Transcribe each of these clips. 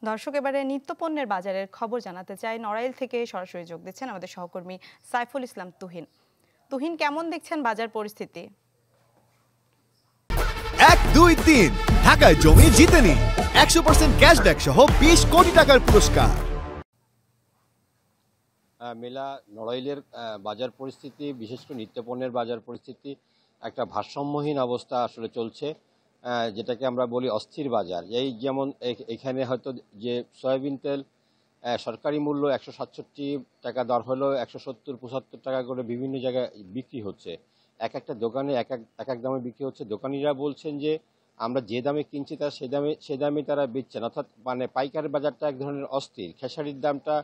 দর্শক, এবারে নিত্যপণ্যের বাজারের খবর জানাতে চাই। নড়াইল থেকে সরাসরি যোগ দিচ্ছেন আমাদের সহকর্মী সাইফুল ইসলাম তুহিন। তুহিন, কেমন দেখছেন বাজার পরিস্থিতি? 1, 2, 3 ঢাকায় জমি জিতে নিন 100% ক্যাশব্যাক সহ 20 কোটি টাকার পুরস্কার। মেলা নড়াইলের বাজার পরিস্থিতি, বিশেষ করে নিত্যপণ্যের বাজার পরিস্থিতি একটা ভারসাম্যহীন অবস্থা আসলে চলছে, যেটাকে আমরা বলি অস্থির বাজার। এই যেমন এখানে হয়তো যে সয়াবিন তেল সরকারি মূল্য 167 টাকা দর হলেও 170-75 টাকা করে বিভিন্ন জায়গায় বিক্রি হচ্ছে। এক একটা দোকানে এক এক দামে বিক্রি হচ্ছে। দোকানিরা বলছেন যে আমরা যে দামে কিনছি তারা সে দামে তারা বেচছেন, অর্থাৎ মানে পাইকারি বাজারটা এক ধরনের অস্থির। খেসারির দামটা,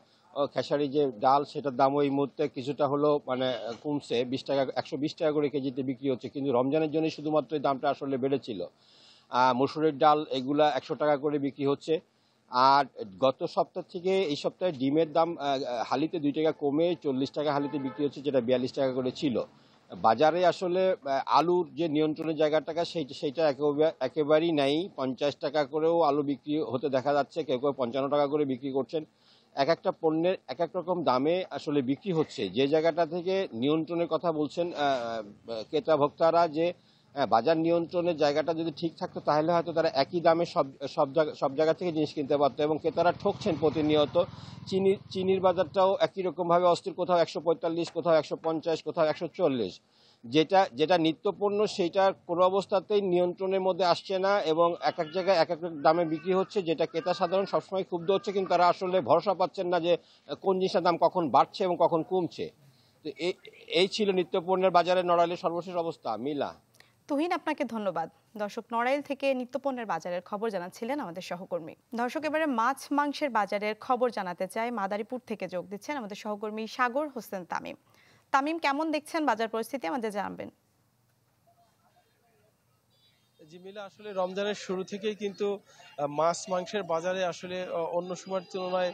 খেসারি যে ডাল, সেটার দামও এই মুহূর্তে কিছুটা হলেও মানে কমছে, 20 টাকা 120 টাকা করে কেজিতে বিক্রি হচ্ছে, কিন্তু রমজানের জন্য শুধুমাত্র এই দামটা আসলে বেড়েছিল। মসুরের ডাল এগুলা 100 টাকা করে বিক্রি হচ্ছে। আর গত সপ্তাহ থেকে এই সপ্তাহে ডিমের দাম হালিতে 2 টাকা কমে 40 টাকা হালিতে বিক্রি হচ্ছে, যেটা 42 টাকা করে ছিল। বাজারে আসলে আলুর যে নিয়ন্ত্রণের জায়গাটাকে সেইটা একেবারেই নেই। 50 টাকা করেও আলু বিক্রি হতে দেখা যাচ্ছে, কেউ কেউ 55 টাকা করে বিক্রি করছেন। এক একটা পণ্যের এক এক রকম দামে আসলে বিক্রি হচ্ছে। যে জায়গাটা থেকে নিয়ন্ত্রণের কথা বলছেন ক্রেতা ভোক্তারা, যে বাজার নিয়ন্ত্রণের জায়গাটা যদি ঠিক থাকতো তাহলে হয়তো তারা একই দামে সব জায়গা থেকে জিনিস কিনতে পারতো, এবং ক্রেতারা ঠকছেন প্রতিনিয়ত। চিনির বাজারটাও একই রকমভাবে অস্থির, কোথাও 145, কোথাও 150, কোথাও 140। যেটা নিত্যপণ্য সেইটা কোনো অবস্থাতেই নিয়ন্ত্রণের মধ্যে আসছে না, এবং এক এক জায়গায় এক এক দামে বিক্রি হচ্ছে, যেটা ক্রেতা সাধারণ সবসময় ক্ষুব্ধ হচ্ছে, কিন্তু তারা আসলে ভরসা পাচ্ছেন না যে কোন জিনিসের দাম কখন বাড়ছে এবং কখন কমছে। তো এই ছিল নিত্যপণ্যের বাজারে নড়াইলের সর্বশেষ অবস্থা। মিলা। তুহিন, আপনাকে ধন্যবাদ। দর্শক, নড়াইল থেকে নিত্যপণ্যের বাজারের খবর জানাচ্ছিলেন আমাদের সহকর্মী। দর্শক, এবারে মাছ মাংসের বাজারের খবর জানাতে চাই। মাদারীপুর থেকে যোগ দিচ্ছেন আমাদের সহকর্মী সাগর হোসেন তামিম। তামিম, কেমন দেখছেন বাজার পরিস্থিতি, আমাদের জানাবেন। জি মিলা, আসলে রমজানের শুরু থেকেই কিন্তু মাছ মাংসের বাজারে আসলে অন্য সময়ের তুলনায়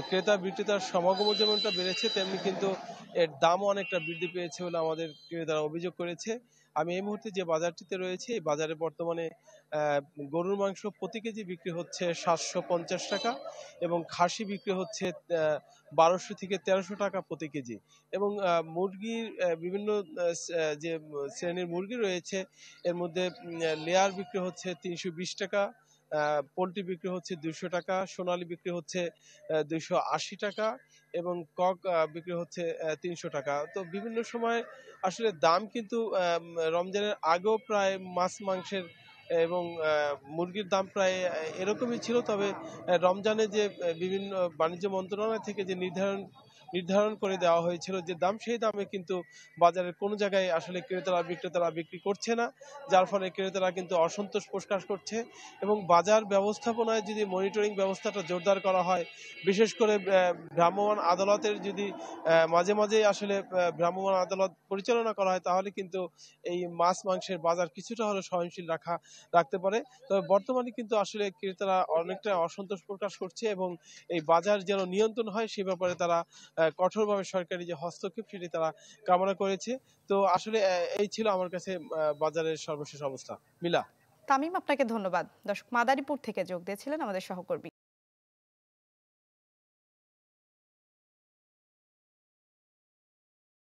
ক্রেতা বিক্রেতার সমাগম যেমনটা বেড়েছে, তেমনি কিন্তু এর দামও অনেকটা বৃদ্ধি পেয়েছে বলে আমাদের ক্রেতারা অভিযোগ করেছে। আমি এই মুহূর্তে যে বাজারটিতে রয়েছে, এই বাজারে বর্তমানে গরুর মাংস প্রতি কেজি বিক্রি হচ্ছে 750 টাকা, এবং খাসি বিক্রি হচ্ছে 1200 থেকে 1300 টাকা প্রতি কেজি। এবং মুরগির বিভিন্ন যে শ্রেণীর মুরগি রয়েছে, এর মধ্যে লেয়ার বিক্রি হচ্ছে 320 টাকা, পোলট্রি বিক্রি হচ্ছে 200 টাকা, সোনালী বিক্রি হচ্ছে 280 টাকা, এবং কক বিক্রি হচ্ছে 300 টাকা। তো বিভিন্ন সময় আসলে দাম কিন্তু রমজানের আগেও প্রায় মাছ মাংসের এবং মুরগির দাম প্রায় এরকমই ছিল। তবে রমজানে যে বিভিন্ন বাণিজ্য মন্ত্রণালয় থেকে যে নির্ধারণ করে দেওয়া হয়েছিল যে দাম, সেই দামে কিন্তু বাজারের কোনো জায়গায় আসলে ক্রেতারা বিক্রেতারা বিক্রি করছে না, যার ফলে ক্রেতারা কিন্তু অসন্তোষ প্রকাশ করছে। এবং বাজার ব্যবস্থাপনায় যদি মনিটরিং ব্যবস্থাটা জোরদার করা হয়, বিশেষ করে ভ্রাম্যমাণ আদালতের যদি মাঝে মাঝে আসলে ভ্রাম্যমাণ আদালত পরিচালনা করা হয়, তাহলে কিন্তু এই মাছ মাংসের বাজার কিছুটা হলে সহনশীল রাখতে পারে। তবে বর্তমানে কিন্তু আসলে ক্রেতারা অনেকটা অসন্তোষ প্রকাশ করছে, এবং এই বাজার যেন নিয়ন্ত্রণ হয় সে ব্যাপারে তারা কঠোরভাবে সরকারি যে হস্তক্ষেপ সেটি তারা কামনা করেছে। তো আসলে এই ছিল আমার কাছে বাজারের সর্বশেষ অবস্থা। মিলা। তামিম, আপনাকে ধন্যবাদ। দর্শক, মাদারীপুর থেকে যোগ দিয়েছিলেন আমাদের সহকর্মী।